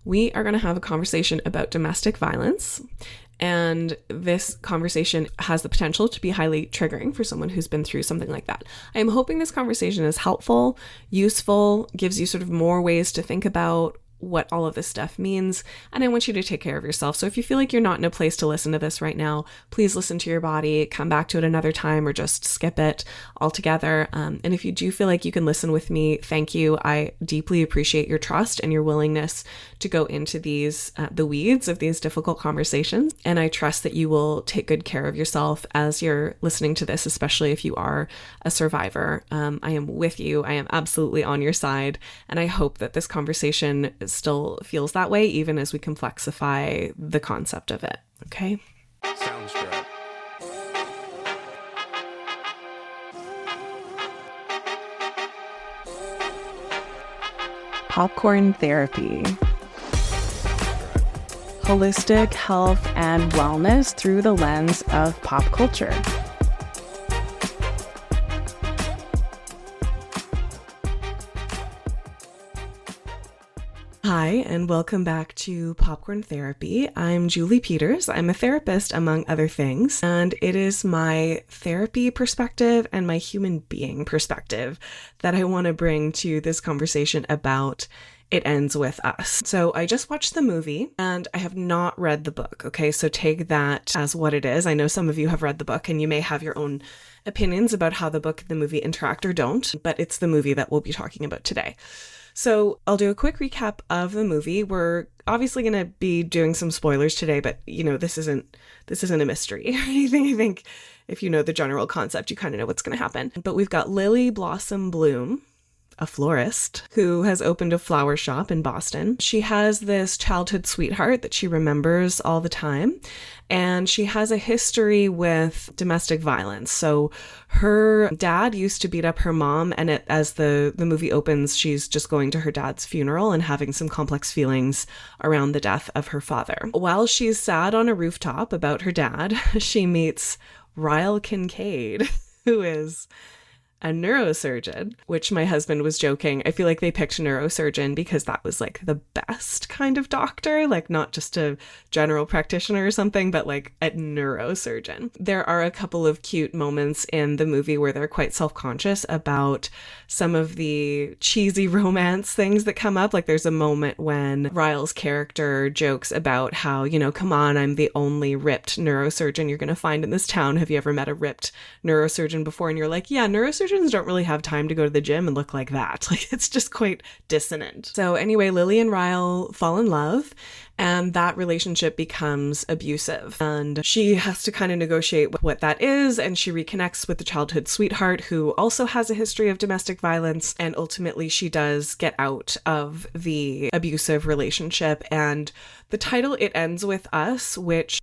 we are going to have a conversation about domestic violence. And this conversation has the potential to be highly triggering for someone who's been through something like that. I am hoping this conversation is helpful, useful, gives you sort of more ways to think about what all of this stuff means, and I want you to take care of yourself. So if you feel like you're not in a place to listen to this right now, please listen to your body, come back to it another time, or just skip it altogether. And if you do feel like you can listen with me, thank you. I deeply appreciate your trust and your willingness to go into these, the weeds of these difficult conversations. And I trust that you will take good care of yourself as you're listening to this, especially if you are a survivor. I am with you. I am absolutely on your side. And I hope that this conversation still feels that way, even as we complexify the concept of it. Okay? Sounds great. Popcorn therapy. Holistic health and wellness through the lens of pop culture. Hi, and welcome back to Popcorn Therapy. I'm Julie Peters. I'm a therapist, among other things, and it is my therapy perspective and my human being perspective that I want to bring to this conversation about It Ends With Us. So I just watched the movie, and I have not read the book, okay? So take that as what it is. I know some of you have read the book, and you may have your own opinions about how the book and the movie interact or don't, but it's the movie that we'll be talking about today. So I'll do a quick recap of the movie. We're obviously going to be doing some spoilers today, but this isn't a mystery or anything. I think if you know the general concept, you kind of know what's going to happen. But we've got Lily Blossom Bloom, a florist, who has opened a flower shop in Boston. She has this childhood sweetheart that she remembers all the time, and she has a history with domestic violence. So her dad used to beat up her mom, and as the movie opens, she's just going to her dad's funeral and having some complex feelings around the death of her father. While she's sad on a rooftop about her dad, she meets Ryle Kincaid, who is a neurosurgeon, which my husband was joking. I feel like they picked neurosurgeon because that was like the best kind of doctor, like not just a general practitioner or something, but like a neurosurgeon. There are a couple of cute moments in the movie where they're quite self-conscious about some of the cheesy romance things that come up. Like there's a moment when Ryle's character jokes about how, come on, I'm the only ripped neurosurgeon you're going to find in this town. Have you ever met a ripped neurosurgeon before? And you're like, yeah, neurosurgeons don't really have time to go to the gym and look like that. Like it's just quite dissonant. So anyway, Lily and Ryle fall in love, and that relationship becomes abusive, and she has to kind of negotiate what that is, and she reconnects with the childhood sweetheart who also has a history of domestic violence, and ultimately she does get out of the abusive relationship. And the title It Ends With Us, which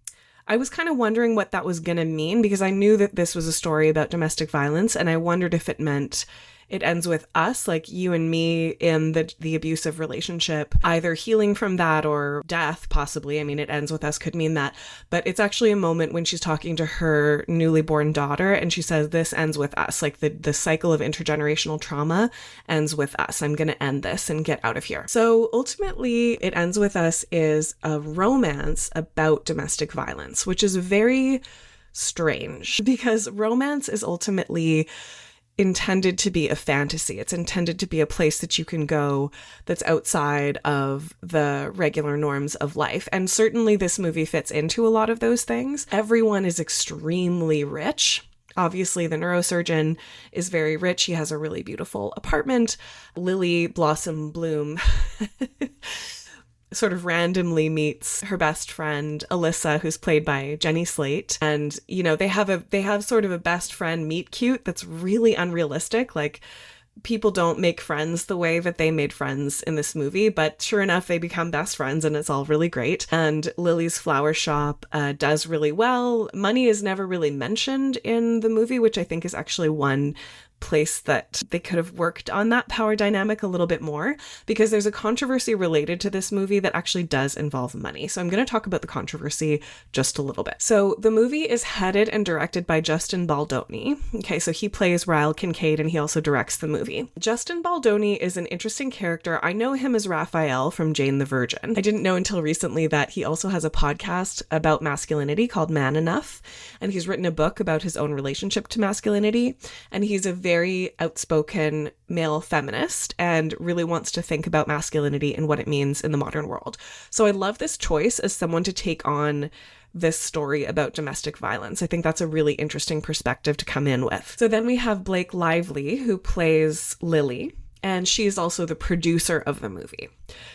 I was kind of wondering what that was going to mean, because I knew that this was a story about domestic violence, and I wondered if it meant it ends with us, like you and me in the abusive relationship, either healing from that or death, possibly. I mean, it ends with us could mean that. But it's actually a moment when she's talking to her newly born daughter, and she says, this ends with us. Like the cycle of intergenerational trauma ends with us. I'm going to end this and get out of here. So ultimately, It Ends With Us is a romance about domestic violence, which is very strange because romance is ultimately intended to be a fantasy. It's intended to be a place that you can go that's outside of the regular norms of life. And certainly this movie fits into a lot of those things. Everyone is extremely rich. Obviously, the neurosurgeon is very rich. He has a really beautiful apartment. Lily Blossom Bloom sort of randomly meets her best friend, Alyssa, who's played by Jenny Slate. And, they have sort of a best friend meet cute that's really unrealistic. Like, people don't make friends the way that they made friends in this movie, but sure enough, they become best friends and it's all really great. And Lily's flower shop does really well. Money is never really mentioned in the movie, which I think is actually one place that they could have worked on that power dynamic a little bit more, because there's a controversy related to this movie that actually does involve money. So I'm going to talk about the controversy just a little bit. So the movie is headed and directed by Justin Baldoni. Okay, so he plays Ryle Kincaid and he also directs the movie. Justin Baldoni is an interesting character. I know him as Raphael from Jane the Virgin. I didn't know until recently that he also has a podcast about masculinity called Man Enough, and he's written a book about his own relationship to masculinity, and he's a very outspoken male feminist and really wants to think about masculinity and what it means in the modern world. So I love this choice as someone to take on this story about domestic violence. I think that's a really interesting perspective to come in with. So then we have Blake Lively, who plays Lily, and she's also the producer of the movie.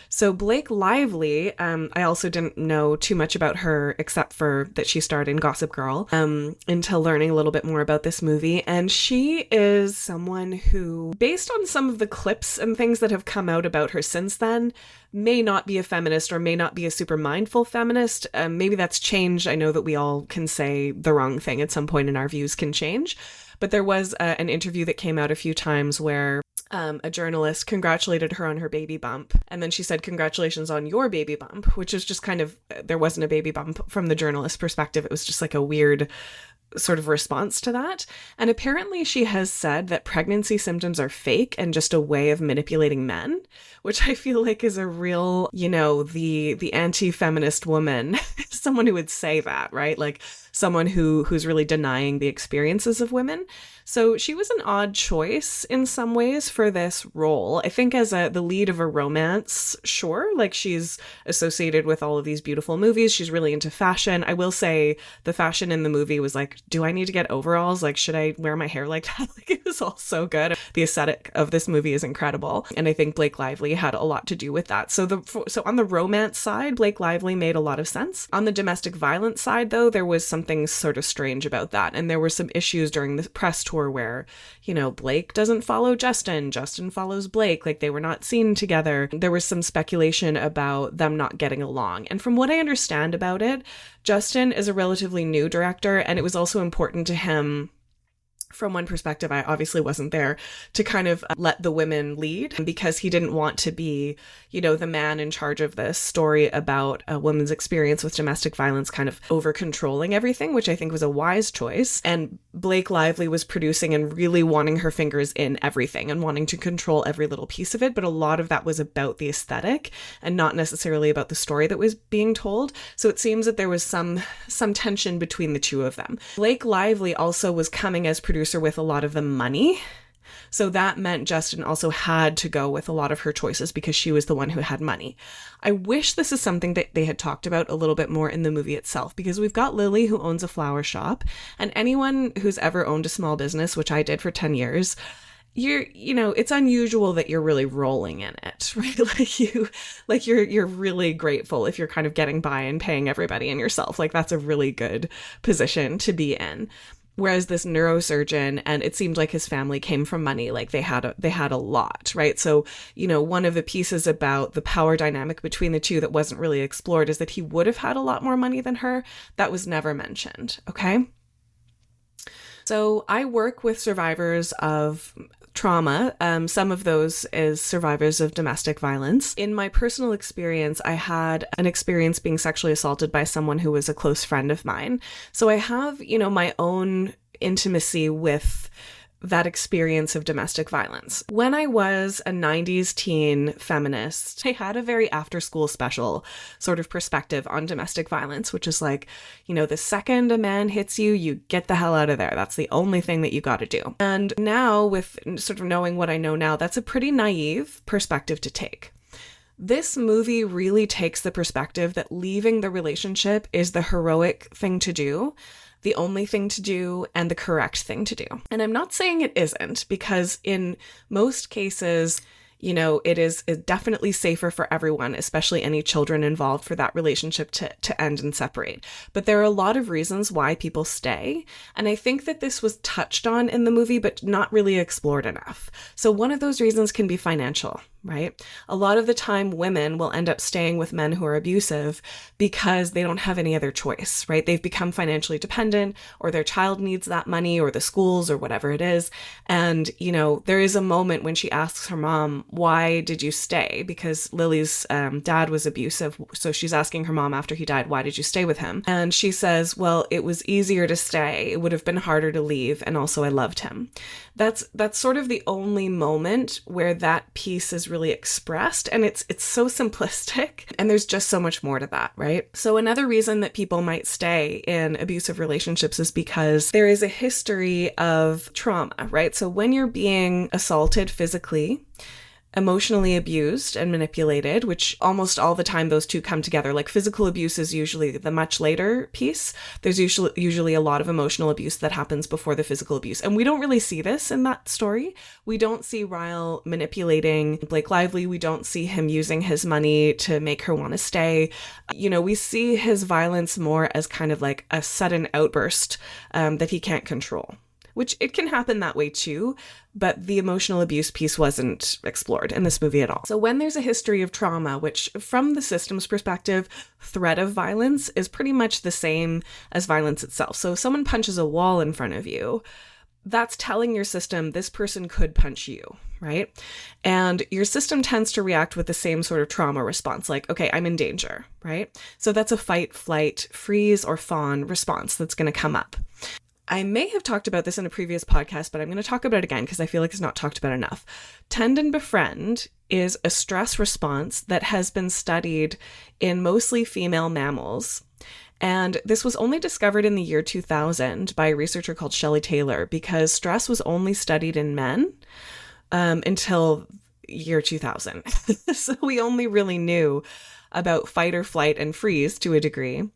So Blake Lively, I also didn't know too much about her except for that she starred in Gossip Girl until learning a little bit more about this movie. And she is someone who, based on some of the clips and things that have come out about her since then, may not be a feminist or may not be a super mindful feminist. Maybe that's changed. I know that we all can say the wrong thing at some point and our views can change. But there was an interview that came out a few times where a journalist congratulated her on her baby bump. And then she said, "Congratulations on your baby bump," which is just kind of, there wasn't a baby bump from the journalist's perspective. It was just like a weird sort of response to that. And apparently she has said that pregnancy symptoms are fake and just a way of manipulating men, which I feel like is a real, the anti-feminist woman, someone who would say that, right? Like someone who's really denying the experiences of women. So she was an odd choice in some ways for this role. I think as the lead of a romance, sure, like she's associated with all of these beautiful movies. She's really into fashion. I will say the fashion in the movie was like, do I need to get overalls? Like, should I wear my hair like that? Like, it was all so good. The aesthetic of this movie is incredible. And I think Blake Lively had a lot to do with that. So on the romance side, Blake Lively made a lot of sense. On the domestic violence side, though, there was something sort of strange about that. And there were some issues during the press tour where, Blake doesn't follow Justin follows Blake, like they were not seen together. There was some speculation about them not getting along. And from what I understand about it, Justin is a relatively new director, and it was also important to him, from one perspective, I obviously wasn't there, to kind of let the women lead, because he didn't want to be, the man in charge of this story about a woman's experience with domestic violence kind of over controlling everything, which I think was a wise choice. And Blake Lively was producing and really wanting her fingers in everything and wanting to control every little piece of it. But a lot of that was about the aesthetic and not necessarily about the story that was being told. So it seems that there was some tension between the two of them. Blake Lively also was coming as producer with a lot of the money. So that meant Justin also had to go with a lot of her choices because she was the one who had money. I wish this is something that they had talked about a little bit more in the movie itself, because we've got Lily, who owns a flower shop, and anyone who's ever owned a small business, which I did for 10 years, it's unusual that you're really rolling in it, right? You're really grateful if you're kind of getting by and paying everybody and yourself. Like, that's a really good position to be in. Whereas this neurosurgeon, and it seemed like his family came from money, like they had a lot, right? So, one of the pieces about the power dynamic between the two that wasn't really explored is that he would have had a lot more money than her. That was never mentioned, okay? So I work with survivors of trauma. Some of those is survivors of domestic violence. In my personal experience, I had an experience being sexually assaulted by someone who was a close friend of mine. So I have, my own intimacy with that experience of domestic violence. When I was a 90s teen feminist, I had a very after school special sort of perspective on domestic violence, which is like, the second a man hits you, you get the hell out of there. That's the only thing that you got to do. And now, with sort of knowing what I know now, that's a pretty naive perspective to take. This movie really takes the perspective that leaving the relationship is the heroic thing to do, the only thing to do, and the correct thing to do. And I'm not saying it isn't, because in most cases, it is definitely safer for everyone, especially any children involved, for that relationship to end and separate. But there are a lot of reasons why people stay. And I think that this was touched on in the movie, but not really explored enough. So one of those reasons can be financial, right? A lot of the time, women will end up staying with men who are abusive because they don't have any other choice, right? They've become financially dependent, or their child needs that money, or the schools, or whatever it is. And, there is a moment when she asks her mom, why did you stay? Because Lily's dad was abusive. So she's asking her mom after he died, why did you stay with him? And she says, well, it was easier to stay. It would have been harder to leave. And also I loved him. That's sort of the only moment where that piece is really expressed. And it's so simplistic. And there's just so much more to that, right? So another reason that people might stay in abusive relationships is because there is a history of trauma, right? So when you're being assaulted physically, emotionally abused and manipulated, which almost all the time those two come together. Like physical abuse is usually the much later piece. There's usually a lot of emotional abuse that happens before the physical abuse. And we don't really see this in that story. We don't see Ryle manipulating Blake Lively. We don't see him using his money to make her want to stay. We see his violence more as kind of like a sudden outburst that he can't control. Which it can happen that way too, but the emotional abuse piece wasn't explored in this movie at all. So when there's a history of trauma, which from the system's perspective, threat of violence is pretty much the same as violence itself. So if someone punches a wall in front of you, that's telling your system this person could punch you, right? And your system tends to react with the same sort of trauma response, like, okay, I'm in danger, right? So that's a fight, flight, freeze, or fawn response that's going to come up. I may have talked about this in a previous podcast, but I'm going to talk about it again because I feel like it's not talked about enough. Tend and befriend is a stress response that has been studied in mostly female mammals. And this was only discovered in the year 2000 by a researcher called Shelley Taylor because stress was only studied in men until year 2000. So we only really knew about fight or flight and freeze to a degree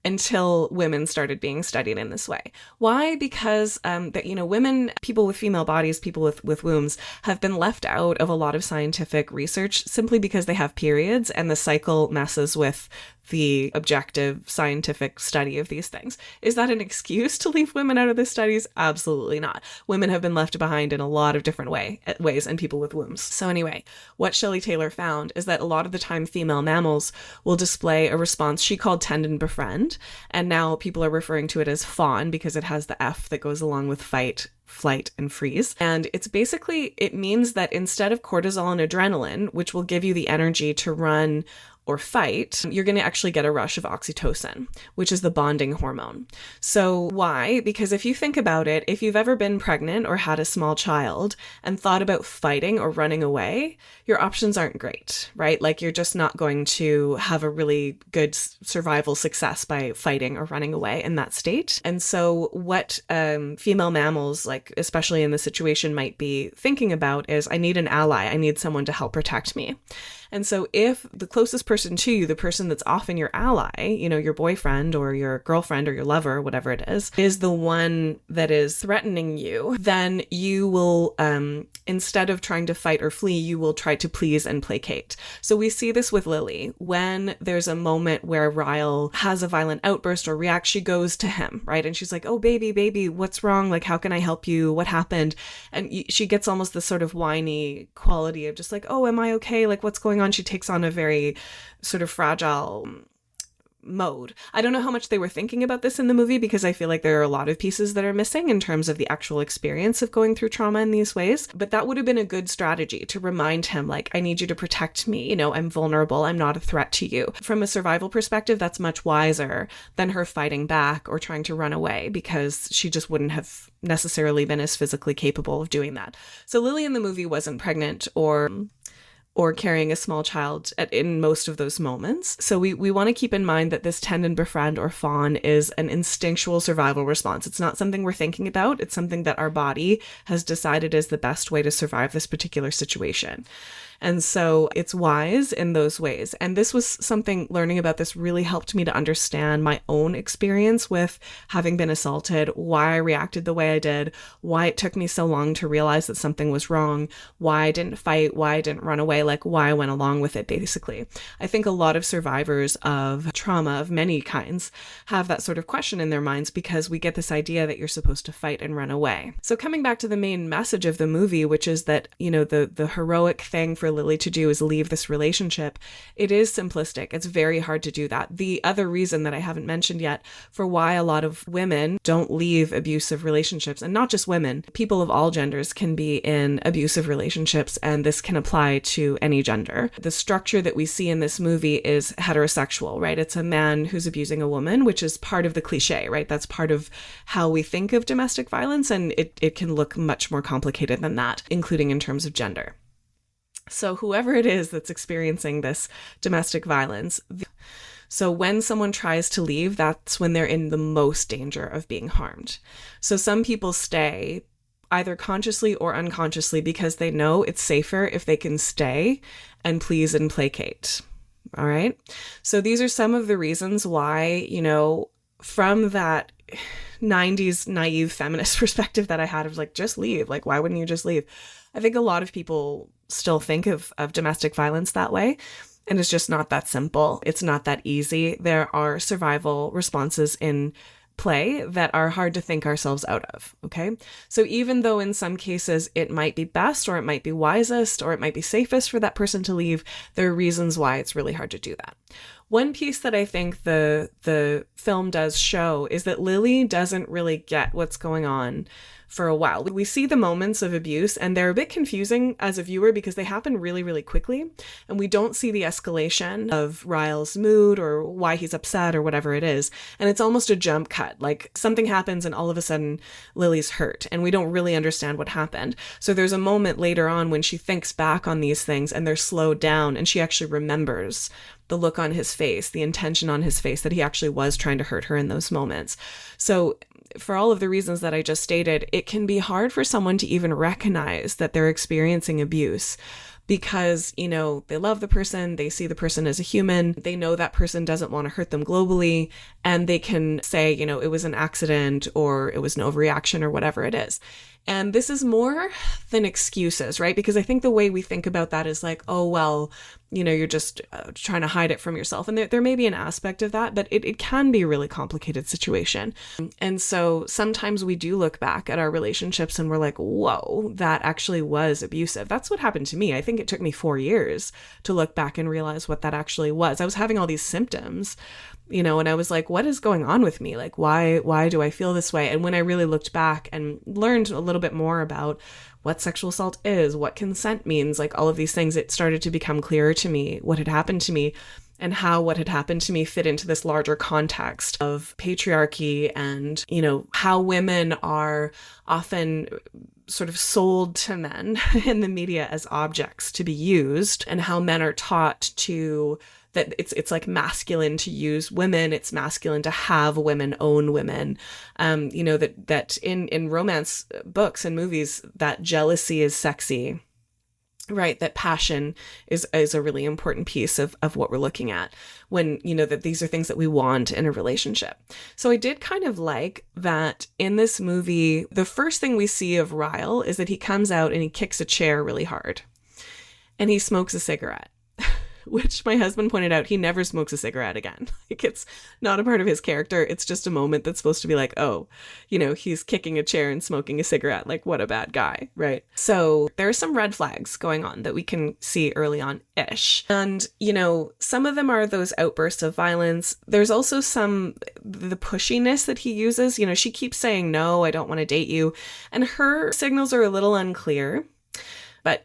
until women started being studied in this way. Why? Because women, people with female bodies, people with wombs, have been left out of a lot of scientific research simply because they have periods and the cycle messes with the objective scientific study of these things. Is that an excuse to leave women out of the studies? Absolutely not. Women have been left behind in a lot of different ways, and people with wombs. So anyway, what Shelley Taylor found is that a lot of the time female mammals will display a response she called tend and befriend, and now people are referring to it as fawn because it has the F that goes along with fight, flight, and freeze. And it means that instead of cortisol and adrenaline, which will give you the energy to run or fight, you're going to actually get a rush of oxytocin, which is the bonding hormone. So why? Because if you think about it, if you've ever been pregnant or had a small child and thought about fighting or running away, your options aren't great, right? Like you're just not going to have a really good survival success by fighting or running away in that state. And so what female mammals, like especially in this situation, might be thinking about is, I need an ally. I need someone to help protect me. And so if the closest person to you, the person that's often your ally, your boyfriend or your girlfriend or your lover, whatever it is the one that is threatening you, then you will, instead of trying to fight or flee, you will try to please and placate. So we see this with Lily. When there's a moment where Ryle has a violent outburst or reacts, she goes to him, right? And she's like, oh, baby, what's wrong? Like, how can I help you? What happened? And she gets almost this sort of whiny quality of just like, oh, am I okay? Like, what's going on? She takes on a very sort of fragile mode. I don't know how much they were thinking about this in the movie because I feel like there are a lot of pieces that are missing in terms of the actual experience of going through trauma in these ways. But that would have been a good strategy to remind him, like, I need you to protect me. I'm vulnerable. I'm not a threat to you. From a survival perspective, that's much wiser than her fighting back or trying to run away because she just wouldn't have necessarily been as physically capable of doing that. So Lily in the movie wasn't pregnant or carrying a small child in most of those moments. So we want to keep in mind that this tend and befriend or fawn is an instinctual survival response. It's not something we're thinking about. It's something that our body has decided is the best way to survive this particular situation. And so it's wise in those ways. And this was something, learning about this really helped me to understand my own experience with having been assaulted, why I reacted the way I did, why it took me so long to realize that something was wrong, why I didn't fight, why I didn't run away, like why I went along with it, basically. I think a lot of survivors of trauma of many kinds have that sort of question in their minds because we get this idea that you're supposed to fight and run away. So coming back to the main message of the movie, which is that, the heroic thing for for Lily to do is leave this relationship, it is simplistic. It's very hard to do that. The other reason that I haven't mentioned yet for why a lot of women don't leave abusive relationships, and not just women, people of all genders can be in abusive relationships, and this can apply to any gender. The structure that we see in this movie is heterosexual, right? It's a man who's abusing a woman, which is part of the cliche, right? That's part of how we think of domestic violence, and it can look much more complicated than that, including in terms of gender. So whoever it is that's experiencing this domestic violence, so when someone tries to leave, that's when they're in the most danger of being harmed. So some people stay either consciously or unconsciously because they know it's safer if they can stay and please and placate. All right. So these are some of the reasons why, from that 90s naive feminist perspective that I had of like, just leave. Like, why wouldn't you just leave? I think a lot of people still think of domestic violence that way. And it's just not that simple. It's not that easy. There are survival responses in play that are hard to think ourselves out of. Okay. So even though in some cases it might be best, or it might be wisest, or it might be safest for that person to leave, there are reasons why it's really hard to do that. One piece that I think the film does show is that Lily doesn't really get what's going on for a while. We see the moments of abuse, and they're a bit confusing as a viewer because they happen really, really quickly, and we don't see the escalation of Ryle's mood or why he's upset or whatever it is. And it's almost a jump cut. Like something happens and all of a sudden Lily's hurt, and we don't really understand what happened. So there's a moment later on when she thinks back on these things and they're slowed down, and she actually remembers the look on his face, the intention on his face, that he actually was trying to hurt her in those moments. So for all of the reasons that I just stated, it can be hard for someone to even recognize that they're experiencing abuse because, they love the person, they see the person as a human, they know that person doesn't want to hurt them globally, and they can say, it was an accident or it was an overreaction or whatever it is. And this is more than excuses, right? Because I think the way we think about that is like, oh, well, you're just trying to hide it from yourself. And there may be an aspect of that, but it can be a really complicated situation. And so sometimes we do look back at our relationships and we're like, whoa, that actually was abusive. That's what happened to me. I think it took me 4 years to look back and realize what that actually was. I was having all these symptoms, and I was like, what is going on with me? Like, why do I feel this way? And when I really looked back and learned a little bit more about what sexual assault is, what consent means, like all of these things, it started to become clearer to me what had happened to me and how what had happened to me fit into this larger context of patriarchy and, how women are often sort of sold to men in the media as objects to be used, and how men are taught that it's like masculine to use women, it's masculine to have women own women. That in romance books and movies, that jealousy is sexy, right? That passion is a really important piece of what we're looking at when, that these are things that we want in a relationship. So I did kind of like that in this movie, the first thing we see of Ryle is that he comes out and he kicks a chair really hard and he smokes a cigarette. Which my husband pointed out, he never smokes a cigarette again. Like, it's not a part of his character. It's just a moment that's supposed to be like, oh, he's kicking a chair and smoking a cigarette. Like, what a bad guy, right? So there are some red flags going on that we can see early on-ish. And, some of them are those outbursts of violence. There's also the pushiness that he uses. She keeps saying, no, I don't want to date you. And her signals are a little unclear. But,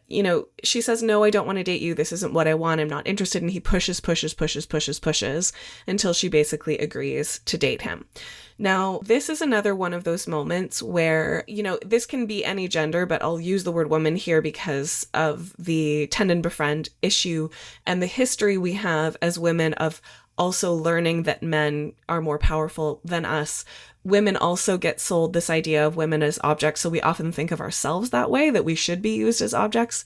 she says, no, I don't want to date you. This isn't what I want. I'm not interested. And he pushes until she basically agrees to date him. Now, this is another one of those moments where, this can be any gender, but I'll use the word woman here because of the tend and befriend issue and the history we have as women of also learning that men are more powerful than us. Women also get sold this idea of women as objects, so we often think of ourselves that way, that we should be used as objects.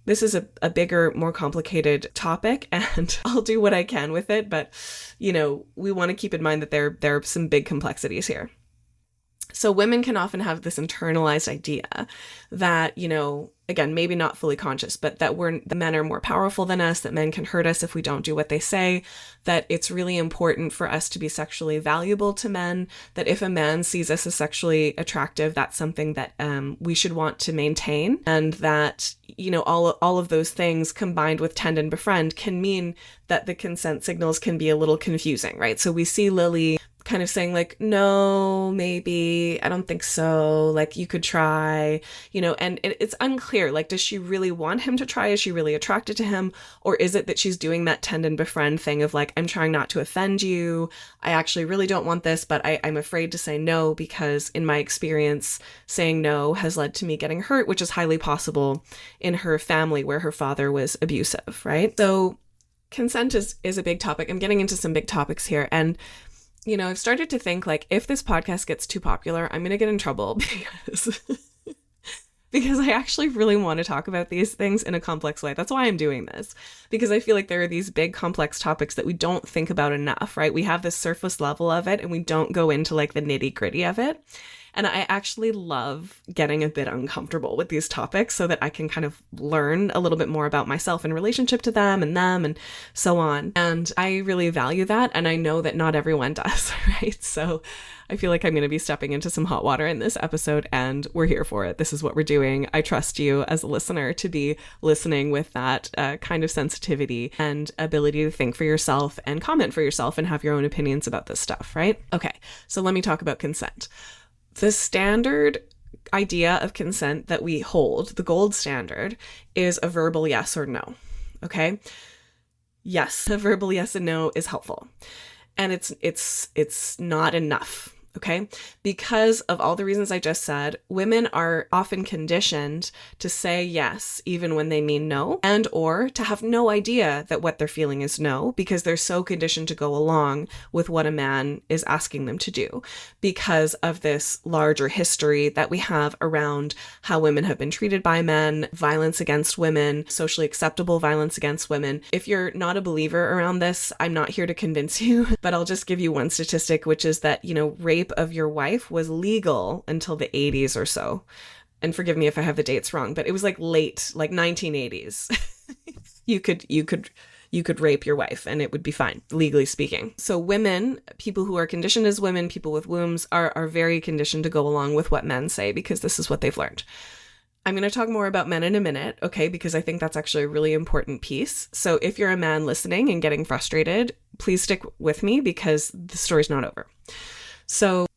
This is a bigger, more complicated topic, and I'll do what I can with it, but, we want to keep in mind that there are some big complexities here. So women can often have this internalized idea that, again, maybe not fully conscious, but that the men are more powerful than us, that men can hurt us if we don't do what they say, that it's really important for us to be sexually valuable to men, that if a man sees us as sexually attractive, that's something that we should want to maintain, and that, all of those things combined with tend and befriend can mean that the consent signals can be a little confusing, right? So we see Lily kind of saying like, no, maybe, I don't think so, like you could try, and it's unclear, like, does she really want him to try? Is she really attracted to him? Or is it that she's doing that tend and befriend thing of like, I'm trying not to offend you, I actually really don't want this, but I'm afraid to say no because in my experience, saying no has led to me getting hurt, which is highly possible in her family where her father was abusive, right? So consent is a big topic. I'm getting into some big topics here, and I've started to think like, if this podcast gets too popular, I'm going to get in trouble because I actually really want to talk about these things in a complex way. That's why I'm doing this, because I feel like there are these big complex topics that we don't think about enough, right? We have this surface level of it and we don't go into like the nitty gritty of it. And I actually love getting a bit uncomfortable with these topics so that I can kind of learn a little bit more about myself in relationship to them and so on. And I really value that. And I know that not everyone does, right? So I feel like I'm going to be stepping into some hot water in this episode, and we're here for it. This is what we're doing. I trust you as a listener to be listening with that kind of sensitivity and ability to think for yourself and comment for yourself and have your own opinions about this stuff, right? Okay, so let me talk about consent. The standard idea of consent that we hold, the gold standard, is a verbal yes or no. Okay? Yes, a verbal yes and no is helpful. And it's not enough. Okay? Because of all the reasons I just said, women are often conditioned to say yes, even when they mean no, and or to have no idea that what they're feeling is no, because they're so conditioned to go along with what a man is asking them to do, because of this larger history that we have around how women have been treated by men, violence against women, socially acceptable violence against women. If you're not a believer around this, I'm not here to convince you, but I'll just give you one statistic, which is that, rape of your wife was legal until the 80s or so. And forgive me if I have the dates wrong, but it was like late, like 1980s. You could rape your wife and it would be fine, legally speaking. So women, people who are conditioned as women, people with wombs are very conditioned to go along with what men say because this is what they've learned. I'm going to talk more about men in a minute, okay, because I think that's actually a really important piece. So if you're a man listening and getting frustrated, please stick with me because the story's not over. So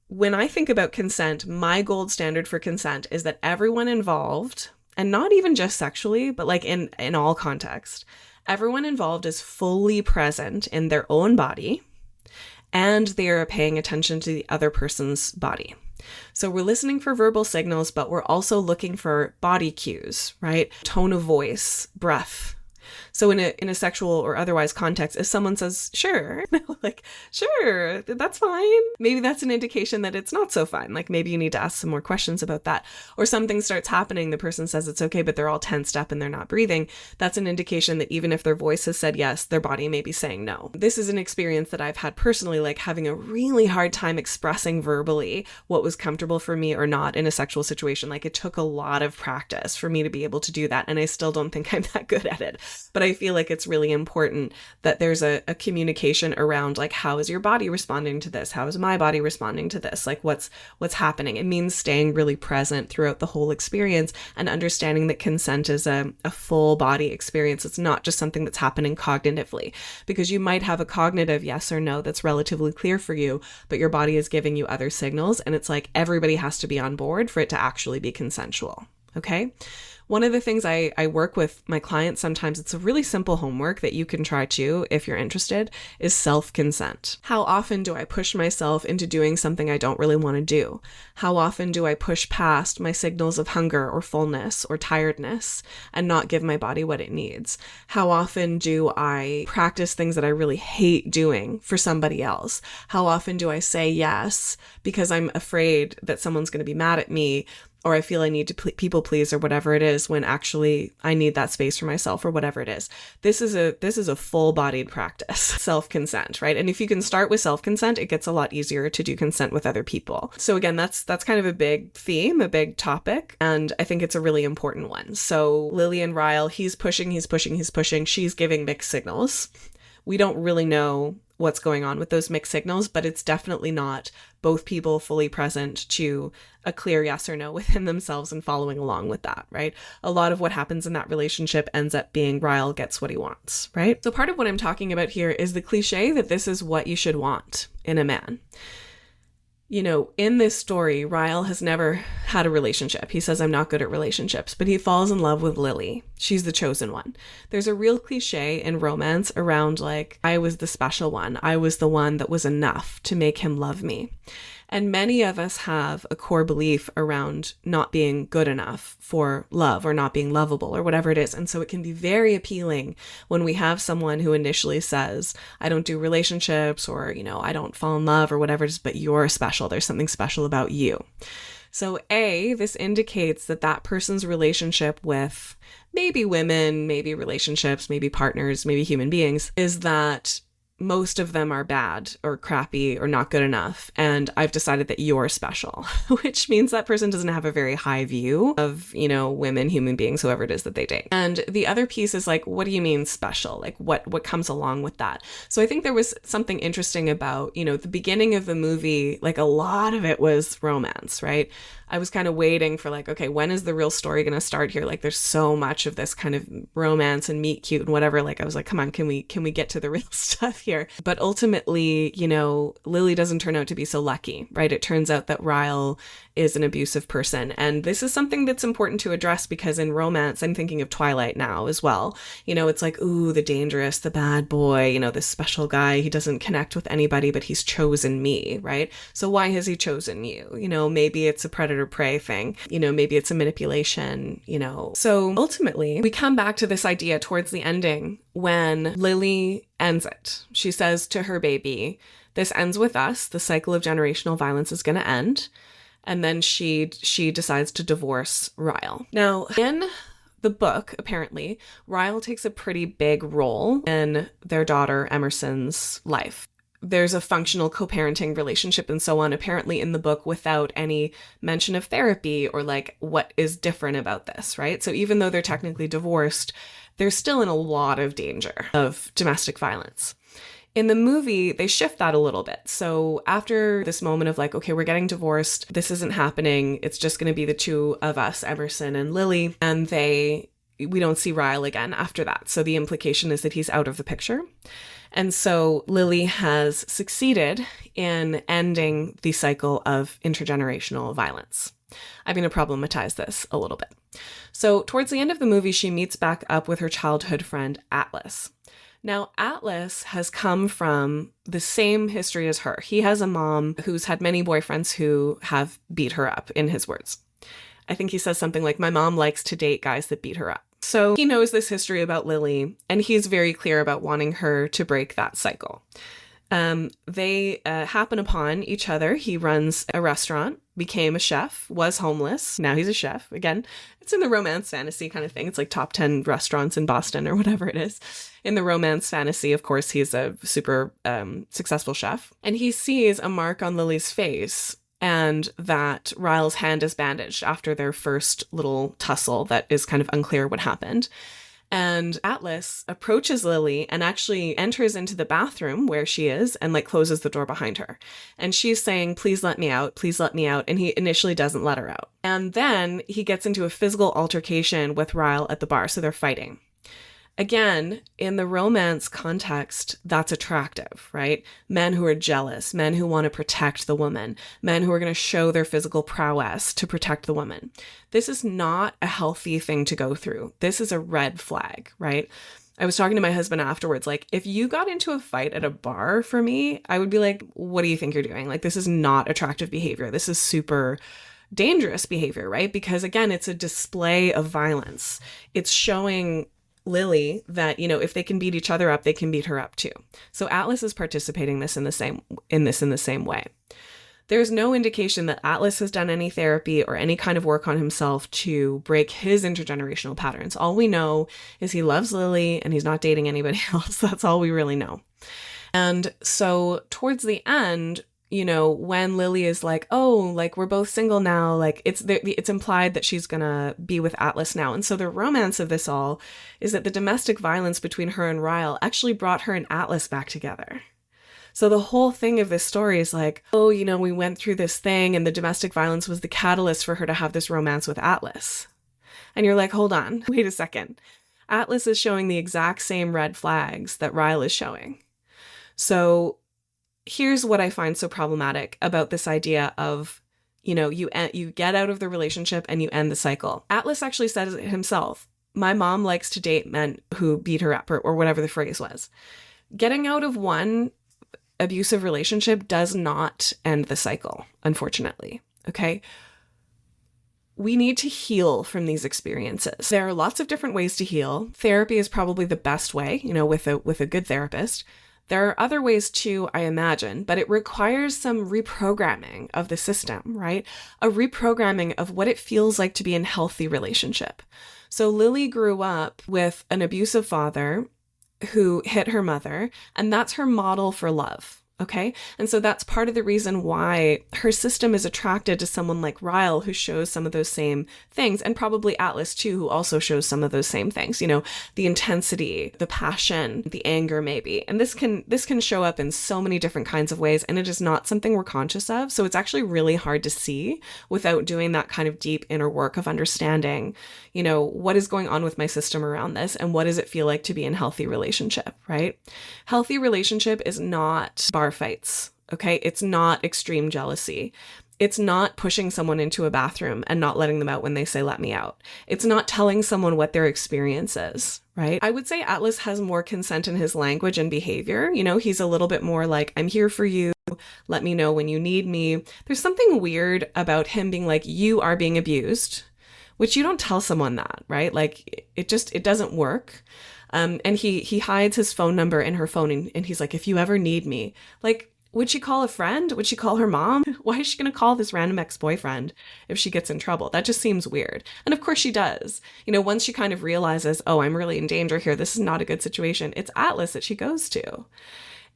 when I think about consent, my gold standard for consent is that everyone involved, and not even just sexually, but like in all context, everyone involved is fully present in their own body and they are paying attention to the other person's body. So we're listening for verbal signals, but we're also looking for body cues, right? Tone of voice, breath. So in a sexual or otherwise context, if someone says, sure, like, sure, that's fine, maybe that's an indication that it's not so fine. Like maybe you need to ask some more questions about that. Or something starts happening, the person says it's okay, but they're all tensed up and they're not breathing. That's an indication that even if their voice has said yes, their body may be saying no. This is an experience that I've had personally, like having a really hard time expressing verbally what was comfortable for me or not in a sexual situation. Like it took a lot of practice for me to be able to do that. And I still don't think I'm that good at it. But I feel like it's really important that there's a communication around like, how is your body responding to this? How is my body responding to this? Like what's happening? It means staying really present throughout the whole experience and understanding that consent is a full body experience. It's not just something that's happening cognitively, because you might have a cognitive yes or no that's relatively clear for you, but your body is giving you other signals. And it's like everybody has to be on board for it to actually be consensual. Okay. One of the things I work with my clients sometimes, it's a really simple homework that you can try too if you're interested, is self-consent. How often do I push myself into doing something I don't really want to do? How often do I push past my signals of hunger or fullness or tiredness and not give my body what it needs? How often do I practice things that I really hate doing for somebody else? How often do I say yes because I'm afraid that someone's going to be mad at me or I feel I need to people please or whatever it is, when actually I need that space for myself or whatever it is. This is a full-bodied practice, self-consent, right? And if you can start with self-consent, it gets a lot easier to do consent with other people. So again, that's kind of a big theme, a big topic, and I think it's a really important one. So Lily and Ryle, he's pushing, she's giving mixed signals. We don't really know what's going on with those mixed signals, but it's definitely not both people fully present to a clear yes or no within themselves and following along with that, right? A lot of what happens in that relationship ends up being Ryle gets what he wants, right? So part of what I'm talking about here is the cliche that this is what you should want in a man. You know, in this story, Ryle has never had a relationship. He says, I'm not good at relationships, but he falls in love with Lily. She's the chosen one. There's a real cliche in romance around like, I was the special one. I was the one that was enough to make him love me. And many of us have a core belief around not being good enough for love or not being lovable or whatever it is. And so it can be very appealing when we have someone who initially says, I don't do relationships, or, you know, I don't fall in love or whatever it is, but you're special. There's something special about you. So this indicates that that person's relationship with maybe women, maybe relationships, maybe partners, maybe human beings, is that most of them are bad or crappy or not good enough. And I've decided that you're special, which means that person doesn't have a very high view of, you know, women, human beings, whoever it is that they date. And the other piece is like, what do you mean special? Like what comes along with that? So I think there was something interesting about, you know, the beginning of the movie, like a lot of it was romance, right? I was kind of waiting for like, okay, when is the real story going to start here? Like there's so much of this kind of romance and meet cute and whatever. Like I was like, come on, can we get to the real stuff here? But ultimately, you know, Lily doesn't turn out to be so lucky, right? It turns out that Ryle is an abusive person. And this is something that's important to address because in romance, I'm thinking of Twilight now as well. You know, it's like, ooh, the dangerous, the bad boy, you know, this special guy, he doesn't connect with anybody, but he's chosen me, right? So why has he chosen you? You know, maybe it's a predator prey thing, you know, maybe it's a manipulation, you know. So ultimately, we come back to this idea towards the ending when Lily ends it. She says to her baby, this ends with us. The cycle of generational violence is going to end. And then she decides to divorce Ryle. Now, in the book, apparently, Ryle takes a pretty big role in their daughter Emerson's life. There's a functional co-parenting relationship and so on, apparently in the book, without any mention of therapy or like what is different about this, right? So even though they're technically divorced, they're still in a lot of danger of domestic violence. In the movie, they shift that a little bit. So after this moment of like, okay, we're getting divorced, this isn't happening, it's just going to be the two of us, Emerson and Lily, and we don't see Ryle again after that. So the implication is that he's out of the picture. And so Lily has succeeded in ending the cycle of intergenerational violence. I'm going to problematize this a little bit. So towards the end of the movie, she meets back up with her childhood friend, Atlas. Now, Atlas has come from the same history as her. He has a mom who's had many boyfriends who have beat her up, in his words. I think he says something like, my mom likes to date guys that beat her up. So he knows this history about Lily, and he's very clear about wanting her to break that cycle. They happen upon each other. He runs a restaurant, became a chef, was homeless. Now he's a chef. Again, it's in the romance fantasy kind of thing. It's like top 10 restaurants in Boston or whatever it is. In the romance fantasy, of course, he's a super successful chef. And he sees a mark on Lily's face and that Ryle's hand is bandaged after their first little tussle that is kind of unclear what happened. And Atlas approaches Lily and actually enters into the bathroom where she is and like closes the door behind her. And she's saying, please let me out, please let me out. And he initially doesn't let her out. And then he gets into a physical altercation with Ryle at the bar. So they're fighting. Again, in the romance context, that's attractive, right? Men who are jealous, men who want to protect the woman, men who are going to show their physical prowess to protect the woman. This is not a healthy thing to go through. This is a red flag, right? I was talking to my husband afterwards, like, if you got into a fight at a bar for me, I would be like, what do you think you're doing? Like, this is not attractive behavior. This is super dangerous behavior, right? Because again, it's a display of violence. It's showing Lily that, you know, if they can beat each other up, they can beat her up too. So Atlas is participating in the same way. There's no indication that Atlas has done any therapy or any kind of work on himself to break his intergenerational patterns. All we know is he loves Lily and he's not dating anybody else. That's all we really know. And so towards the end, when Lily is like, oh, like we're both single now, like it's implied that she's gonna be with Atlas now. And so the romance of this all is that the domestic violence between her and Ryle actually brought her and Atlas back together. So the whole thing of this story is like, oh, we went through this thing and the domestic violence was the catalyst for her to have this romance with Atlas. And you're like, hold on, wait a second. Atlas is showing the exact same red flags that Ryle is showing. So here's what I find so problematic about this idea of, you get out of the relationship and you end the cycle. Atlas actually says it himself. My mom likes to date men who beat her up or whatever the phrase was. Getting out of one abusive relationship does not end the cycle, unfortunately. Okay. We need to heal from these experiences. There are lots of different ways to heal. Therapy is probably the best way, with a good therapist. There are other ways too, I imagine, but it requires some reprogramming of the system, right? A reprogramming of what it feels like to be in a healthy relationship. So Lily grew up with an abusive father who hit her mother, and that's her model for love. Okay. And so that's part of the reason why her system is attracted to someone like Ryle, who shows some of those same things, and probably Atlas too, who also shows some of those same things, the intensity, the passion, the anger maybe. And this can show up in so many different kinds of ways, and it is not something we're conscious of. So it's actually really hard to see without doing that kind of deep inner work of understanding, what is going on with my system around this, and what does it feel like to be in a healthy relationship, right? Healthy relationship is not bar fights, okay? It's not extreme jealousy. It's not pushing someone into a bathroom and not letting them out when they say, let me out. It's not telling someone what their experience is, right? I would say Atlas has more consent in his language and behavior. He's a little bit more like, I'm here for you. Let me know when you need me. There's something weird about him being like, you are being abused, which you don't tell someone that, right? Like it doesn't work. And he hides his phone number in her phone, and he's like, if you ever need me, like, would she call a friend? Would she call her mom? Why is she going to call this random ex-boyfriend if she gets in trouble? That just seems weird. And of course she does. Once she kind of realizes, oh, I'm really in danger here, this is not a good situation, it's Atlas that she goes to.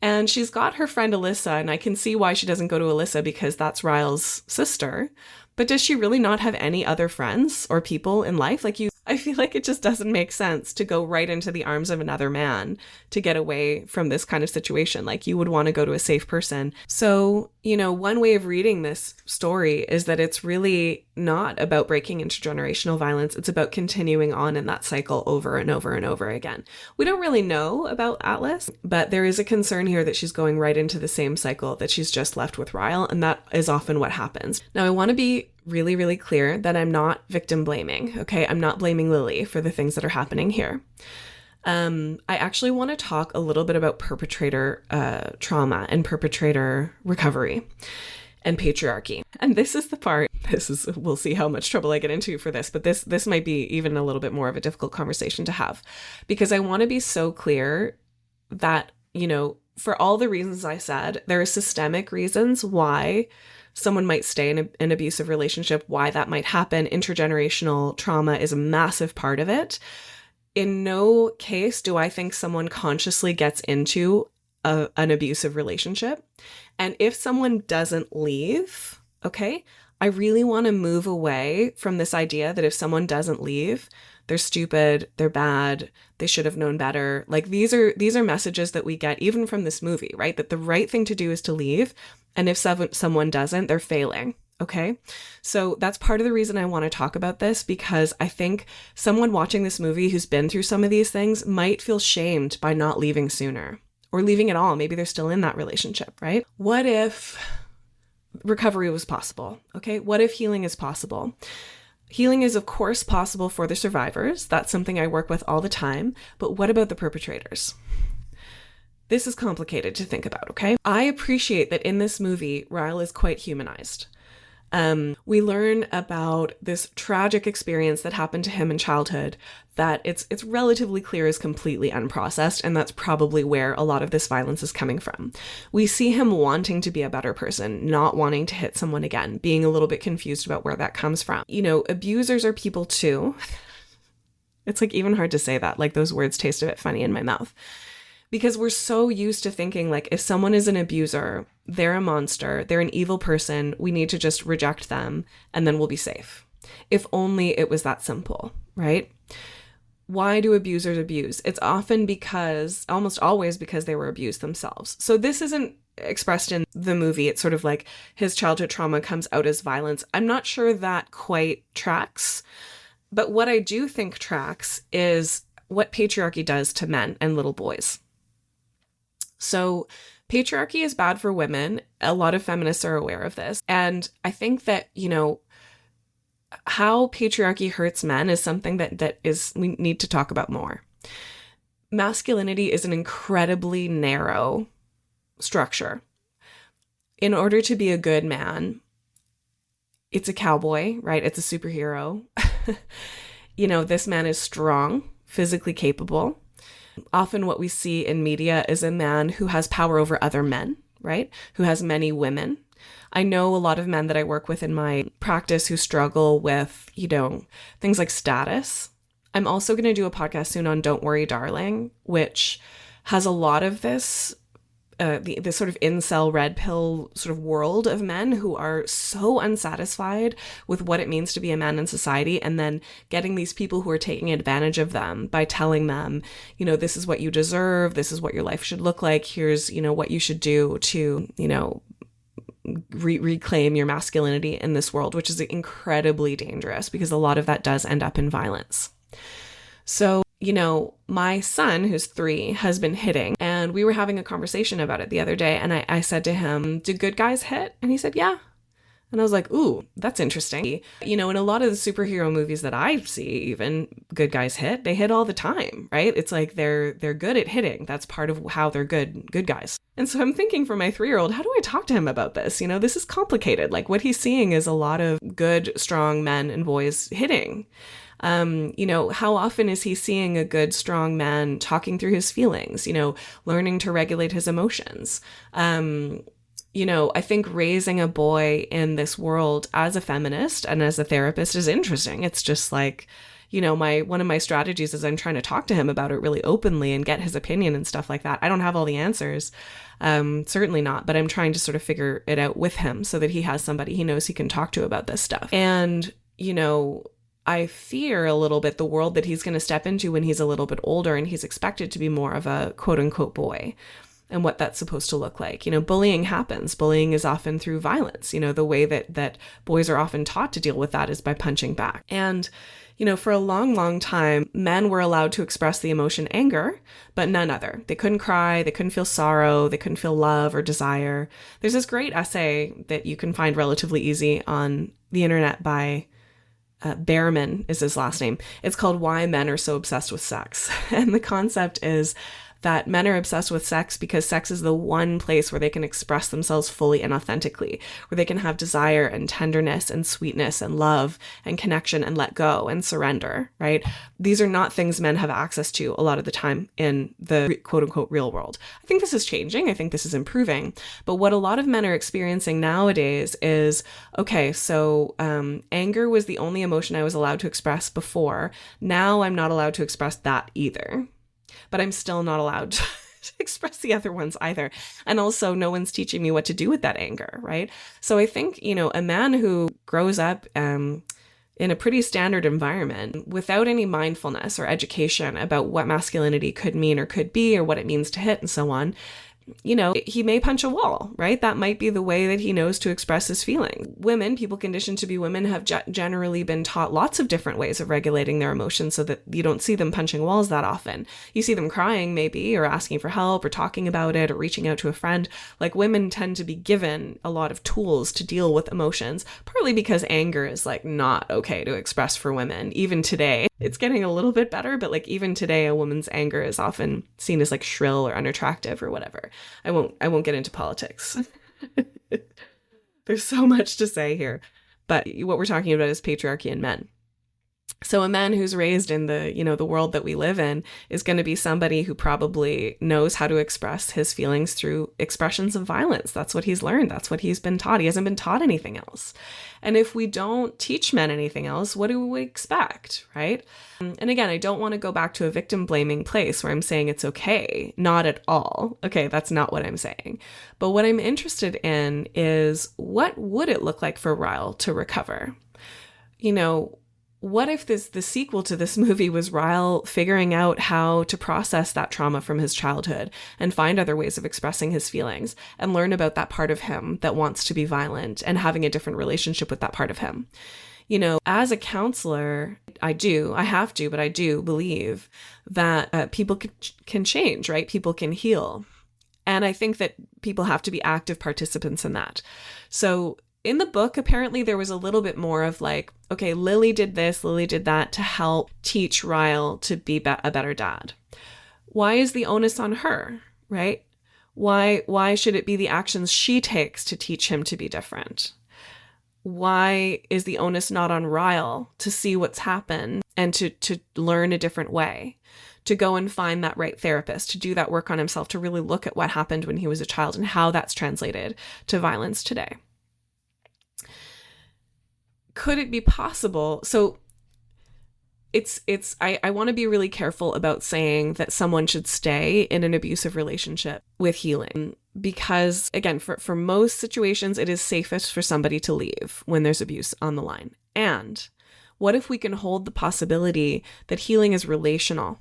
And she's got her friend Alyssa, and I can see why she doesn't go to Alyssa, because that's Ryle's sister. But does she really not have any other friends or people in life? I feel like it just doesn't make sense to go right into the arms of another man to get away from this kind of situation. Like, you would want to go to a safe person. So, one way of reading this story is that it's really not about breaking intergenerational violence. It's about continuing on in that cycle over and over and over again. We don't really know about Atlas, but there is a concern here that she's going right into the same cycle that she's just left with Ryle, and that is often what happens. Now, I want to be really, really clear that I'm not victim blaming, okay? I'm not blaming Lily for the things that are happening here. I actually want to talk a little bit about perpetrator trauma and perpetrator recovery and patriarchy. And this is the part, we'll see how much trouble I get into for this, but this might be even a little bit more of a difficult conversation to have, because I want to be so clear that, for all the reasons I said, there are systemic reasons why someone might stay in an abusive relationship, why that might happen. Intergenerational trauma is a massive part of it. In no case do I think someone consciously gets into an abusive relationship. And if someone doesn't leave, okay, I really want to move away from this idea that if someone doesn't leave, they're stupid, they're bad, they should have known better. Like, these are messages that we get even from this movie, right? That the right thing to do is to leave. And if someone doesn't, they're failing. Okay. So that's part of the reason I want to talk about this, because I think someone watching this movie who's been through some of these things might feel shamed by not leaving sooner, or leaving at all. Maybe they're still in that relationship, right? What if recovery was possible? Okay. What if healing is possible? Healing is, of course, possible for the survivors. That's something I work with all the time. But what about the perpetrators? This is complicated to think about, okay? I appreciate that in this movie, Ryle is quite humanized. We learn about this tragic experience that happened to him in childhood that it's relatively clear is completely unprocessed, and that's probably where a lot of this violence is coming from. We see him wanting to be a better person, not wanting to hit someone again, being a little bit confused about where that comes from. You know, abusers are people too. It's like even hard to say that, like those words taste a bit funny in my mouth. Because we're so used to thinking like if someone is an abuser, they're a monster, they're an evil person, we need to just reject them and then we'll be safe. If only it was that simple, right? Why do abusers abuse? It's often because, almost always because they were abused themselves. So this isn't expressed in the movie. It's sort of like his childhood trauma comes out as violence. I'm not sure that quite tracks. But what I do think tracks is what patriarchy does to men and little boys. So patriarchy is bad for women. A lot of feminists are aware of this. And I think that, you know, how patriarchy hurts men is something that we need to talk about more. Masculinity is an incredibly narrow structure. In order to be a good man, it's a cowboy, right? It's a superhero. You know, this man is strong, physically capable. Often what we see in media is a man who has power over other men, right? Who has many women. I know a lot of men that I work with in my practice who struggle with, you know, things like status. I'm also going to do a podcast soon on Don't Worry, Darling, which has a lot of this this sort of incel red pill sort of world of men who are so unsatisfied with what it means to be a man in society, and then getting these people who are taking advantage of them by telling them, you know, this is what you deserve, this is what your life should look like, here's, you know, what you should do to, you know, reclaim your masculinity in this world, which is incredibly dangerous because a lot of that does end up in violence. So, you know, my son, who's 3, has been hitting, and we were having a conversation about it the other day, and I said to him, do good guys hit? And he said, yeah. And I was like, ooh, that's interesting. You know, in a lot of the superhero movies that I see, even good guys hit, they hit all the time, right? It's like they're good at hitting. That's part of how they're good guys. And so I'm thinking for my 3-year-old, how do I talk to him about this? You know, this is complicated. Like what he's seeing is a lot of good, strong men and boys hitting. You know, how often is he seeing a good, strong man talking through his feelings, you know, learning to regulate his emotions? You know, I think raising a boy in this world as a feminist and as a therapist is interesting. It's just like, you know, one of my strategies is I'm trying to talk to him about it really openly and get his opinion and stuff like that. I don't have all the answers, certainly not, but I'm trying to sort of figure it out with him so that he has somebody he knows he can talk to about this stuff. And, you know, I fear a little bit the world that he's going to step into when he's a little bit older and he's expected to be more of a quote unquote boy, and what that's supposed to look like. You know, bullying happens. Bullying is often through violence. You know, the way that boys are often taught to deal with that is by punching back. And, you know, for a long, long time, men were allowed to express the emotion anger, but none other. They couldn't cry. They couldn't feel sorrow. They couldn't feel love or desire. There's this great essay that you can find relatively easy on the internet by Behrman is his last name. It's called Why Men Are So Obsessed with Sex. And the concept is that men are obsessed with sex because sex is the one place where they can express themselves fully and authentically, where they can have desire and tenderness and sweetness and love and connection and let go and surrender, right? These are not things men have access to a lot of the time in the quote unquote real world. I think this is changing. I think this is improving. But what a lot of men are experiencing nowadays is, okay, so anger was the only emotion I was allowed to express before. Now I'm not allowed to express that either. But I'm still not allowed to express the other ones either. And also no one's teaching me what to do with that anger, right? So I think, you know, a man who grows up in a pretty standard environment without any mindfulness or education about what masculinity could mean or could be or what it means to hit and so on, you know, he may punch a wall, right? That might be the way that he knows to express his feelings. Women, people conditioned to be women, have generally been taught lots of different ways of regulating their emotions so that you don't see them punching walls that often. You see them crying maybe, or asking for help, or talking about it, or reaching out to a friend. Like women tend to be given a lot of tools to deal with emotions, partly because anger is like not okay to express for women. Even today, it's getting a little bit better, but like even today, a woman's anger is often seen as like shrill or unattractive or whatever. I won't get into politics. There's so much to say here. But what we're talking about is patriarchy in men. So a man who's raised in the world that we live in is going to be somebody who probably knows how to express his feelings through expressions of violence. That's what he's learned. That's what he's been taught. He hasn't been taught anything else. And if we don't teach men anything else, what do we expect, right? And again, I don't want to go back to a victim blaming place where I'm saying it's okay. Not at all. Okay, that's not what I'm saying. But what I'm interested in is, what would it look like for Ryle to recover? What if the sequel to this movie was Ryle figuring out how to process that trauma from his childhood and find other ways of expressing his feelings and learn about that part of him that wants to be violent and having a different relationship with that part of him? As a counselor, I do believe that people can change, right? People can heal. And I think that people have to be active participants in that. So in the book, apparently there was a little bit more of like, okay, Lily did this, Lily did that to help teach Ryle to be a better dad. Why is the onus on her, right? Why should it be the actions she takes to teach him to be different? Why is the onus not on Ryle to see what's happened and to learn a different way? To go and find that right therapist, to do that work on himself, to really look at what happened when he was a child and how that's translated to violence today. Could it be possible? So I want to be really careful about saying that someone should stay in an abusive relationship with healing, because again, for most situations, it is safest for somebody to leave when there's abuse on the line. And what if we can hold the possibility that healing is relational?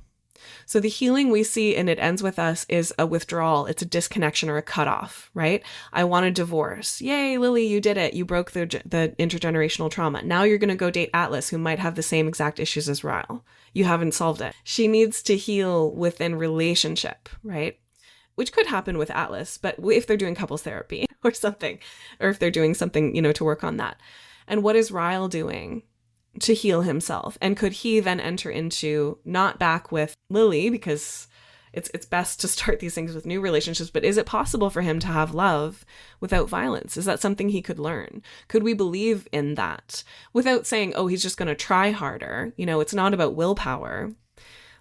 So the healing we see, and it ends with us, is a withdrawal. It's a disconnection or a cutoff, right? I want a divorce. Yay, Lily, you did it. You broke the intergenerational trauma. Now you're going to go date Atlas, who might have the same exact issues as Ryle. You haven't solved it. She needs to heal within relationship, right? Which could happen with Atlas, but if they're doing couples therapy or something, or if they're doing something, to work on that. And what is Ryle doing to heal himself? And could he then enter into, not back with Lily, because it's best to start these things with new relationships, but is it possible for him to have love without violence? Is that something he could learn? Could we believe in that without saying, oh, he's just going to try harder? It's not about willpower.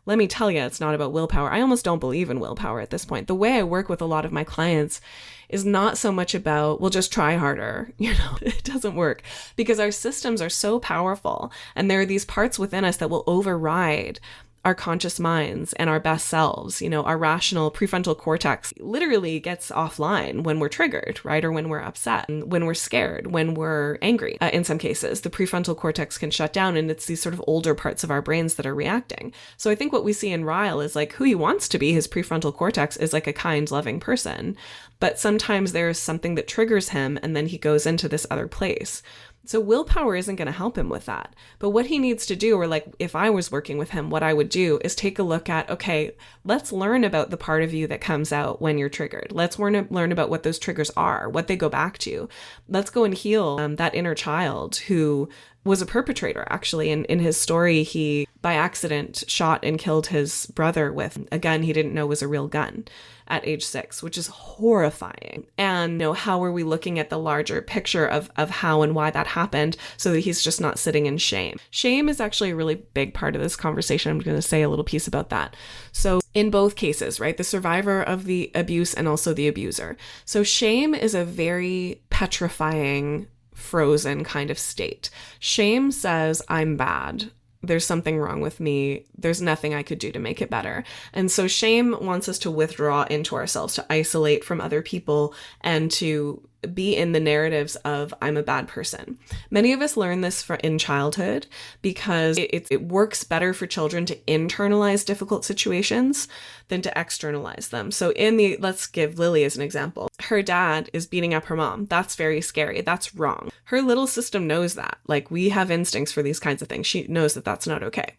Let me tell you, it's not about willpower. I almost don't believe in willpower at this point. The way I work with a lot of my clients is not so much about, well, just try harder. It doesn't work, because our systems are so powerful, and there are these parts within us that will override our conscious minds and our best selves. Our rational prefrontal cortex literally gets offline when we're triggered, right? Or when we're upset, when we're scared, when we're angry. In some cases, the prefrontal cortex can shut down, and it's these sort of older parts of our brains that are reacting. So I think what we see in Ryle is like who he wants to be. His prefrontal cortex is like a kind, loving person, but sometimes there is something that triggers him, and then he goes into this other place. So willpower isn't going to help him with that. But what he needs to do, or like if I was working with him, what I would do is take a look at, okay, let's learn about the part of you that comes out when you're triggered. Let's learn about what those triggers are, what they go back to. Let's go and heal that inner child who was a perpetrator, actually. In his story, he, by accident, shot and killed his brother with a gun he didn't know was a real gun at age 6, which is horrifying. And how are we looking at the larger picture of how and why that happened, so that he's just not sitting in shame? Shame is actually a really big part of this conversation. I'm going to say a little piece about that. So in both cases, right, the survivor of the abuse and also the abuser. So shame is a very petrifying, frozen kind of state. Shame says, I'm bad. There's something wrong with me. There's nothing I could do to make it better. And so shame wants us to withdraw into ourselves, to isolate from other people, and to be in the narratives of I'm a bad person. Many of us learn this in childhood because it works better for children to internalize difficult situations than to externalize them. So let's give Lily as an example. Her dad is beating up her mom. That's very scary. That's wrong. Her little system knows that. Like, we have instincts for these kinds of things. She knows that that's not okay.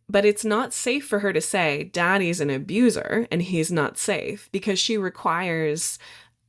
But it's not safe for her to say, Daddy's an abuser and he's not safe, because she requires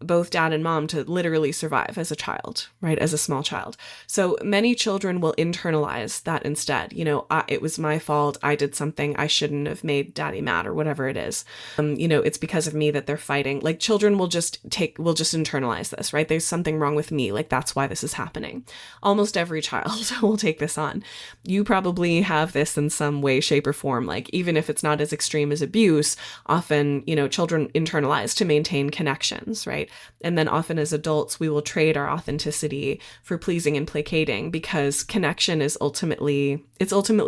both dad and mom to literally survive as a child, right? As a small child. So many children will internalize that instead. It was my fault. I did something. I shouldn't have made daddy mad or whatever it is. It's because of me that they're fighting. Like children will just internalize this, right? There's something wrong with me. Like that's why this is happening. Almost every child will take this on. You probably have this in some way, shape, or form. Like even if it's not as extreme as abuse, often, children internalize to maintain connections, right? And then often as adults, we will trade our authenticity for pleasing and placating because connection is ultimately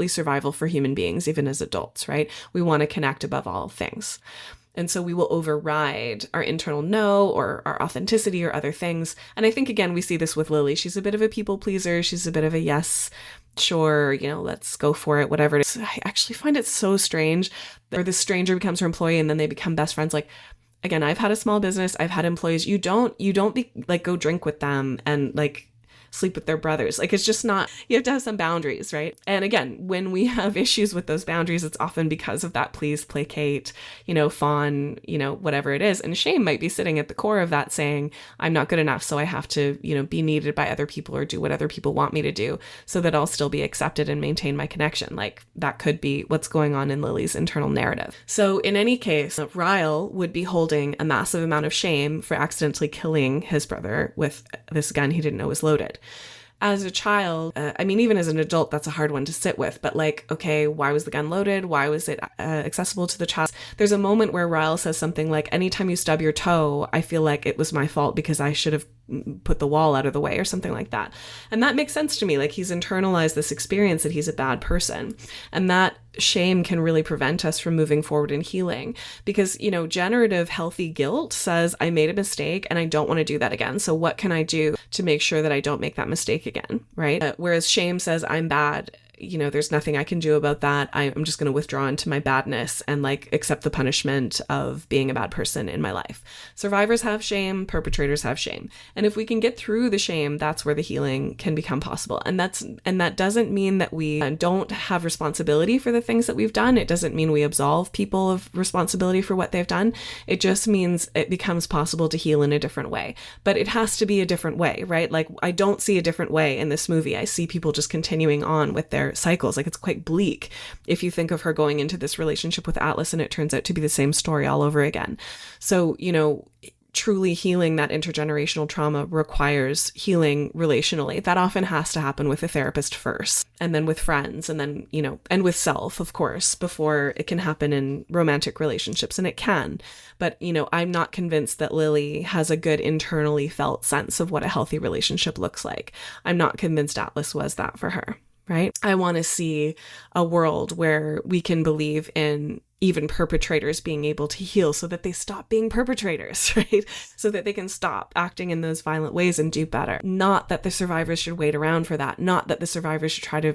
survival for human beings, even as adults, right? We want to connect above all things. And so we will override our internal no or our authenticity or other things. And I think, again, we see this with Lily. She's a bit of a people pleaser. She's a bit of a yes, sure, let's go for it, whatever it is. I actually find it so strange that the stranger becomes her employee and then they become best friends. Like, again, I've had a small business. I've had employees. You don't be like, go drink with them and like sleep with their brothers. Like, it's just not, you have to have some boundaries, right? And again, when we have issues with those boundaries, it's often because of that please, placate, fawn, whatever it is. And shame might be sitting at the core of that, saying, I'm not good enough, so I have to, be needed by other people or do what other people want me to do so that I'll still be accepted and maintain my connection. Like, that could be what's going on in Lily's internal narrative. So in any case, Ryle would be holding a massive amount of shame for accidentally killing his brother with this gun he didn't know was loaded. As a child, even as an adult, that's a hard one to sit with. But like, okay, why was the gun loaded? Why was it accessible to the child? There's a moment where Ryle says something like, anytime you stub your toe, I feel like it was my fault because I should have put the wall out of the way or something like that. And that makes sense to me. Like, he's internalized this experience that he's a bad person. And that shame can really prevent us from moving forward in healing because, generative healthy guilt says, I made a mistake and I don't want to do that again. So what can I do to make sure that I don't make that mistake again, right? Whereas shame says, I'm bad. There's nothing I can do about that. I'm just going to withdraw into my badness and like accept the punishment of being a bad person in my life. Survivors have shame, perpetrators have shame. And if we can get through the shame, that's where the healing can become possible. And that doesn't mean that we don't have responsibility for the things that we've done. It doesn't mean we absolve people of responsibility for what they've done. It just means it becomes possible to heal in a different way. But it has to be a different way, right? Like, I don't see a different way in this movie. I see people just continuing on with their cycles. Like, it's quite bleak if you think of her going into this relationship with Atlas and it turns out to be the same story all over again. So, truly healing that intergenerational trauma requires healing relationally. That often has to happen with a therapist first, and then with friends, and then, and with self, of course, before it can happen in romantic relationships. And it can. But, I'm not convinced that Lily has a good internally felt sense of what a healthy relationship looks like. I'm not convinced Atlas was that for her. Right? I want to see a world where we can believe in even perpetrators being able to heal so that they stop being perpetrators, right? So that they can stop acting in those violent ways and do better. Not that the survivors should wait around for that. Not that the survivors should try to,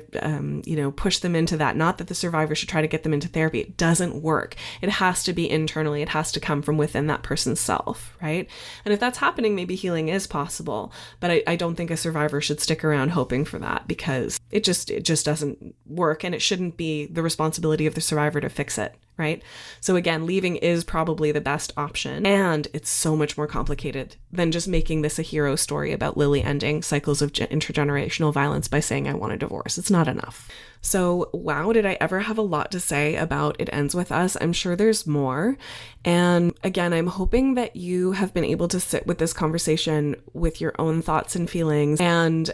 push them into that. Not that the survivors should try to get them into therapy. It doesn't work. It has to be internally. It has to come from within that person's self, right? And if that's happening, maybe healing is possible. But I don't think a survivor should stick around hoping for that because it just doesn't work, and it shouldn't be the responsibility of the survivor to fix it. Right? So again, leaving is probably the best option. And it's so much more complicated than just making this a hero story about Lily ending cycles of intergenerational violence by saying, I want a divorce. It's not enough. So, wow, did I ever have a lot to say about It Ends With Us? I'm sure there's more. And again, I'm hoping that you have been able to sit with this conversation with your own thoughts and feelings. And,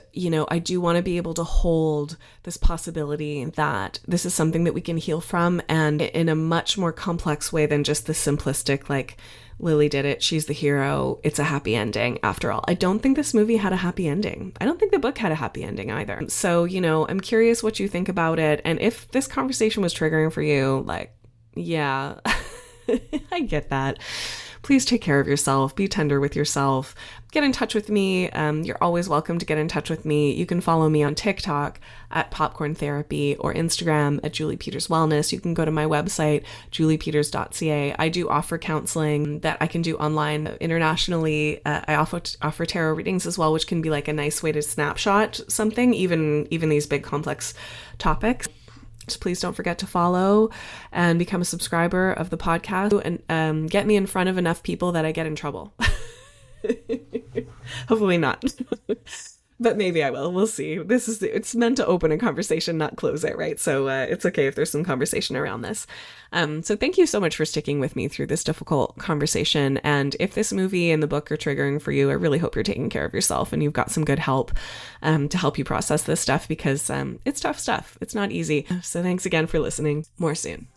I do want to be able to hold this possibility that this is something that we can heal from, and in a much more complex way than just the simplistic, like, Lily did it, she's the hero, it's a happy ending after all. I don't think this movie had a happy ending. I don't think the book had a happy ending either. So, I'm curious what you think about it. And if this conversation was triggering for you, like, yeah, I get that. Please take care of yourself. Be tender with yourself. Get in touch with me. You're always welcome to get in touch with me. You can follow me on TikTok at Popcorn Therapy or Instagram at Julie Peters Wellness. You can go to my website, juliepeters.ca. I do offer counseling that I can do online internationally. I offer tarot readings as well, which can be like a nice way to snapshot something, even these big complex topics. So please don't forget to follow and become a subscriber of the podcast and get me in front of enough people that I get in trouble. Hopefully not. But maybe I will. We'll see. It's meant to open a conversation, not close it, right? So it's okay if there's some conversation around this. So thank you so much for sticking with me through this difficult conversation. And if this movie and the book are triggering for you, I really hope you're taking care of yourself and you've got some good help to help you process this stuff, because it's tough stuff. It's not easy. So thanks again for listening. More soon.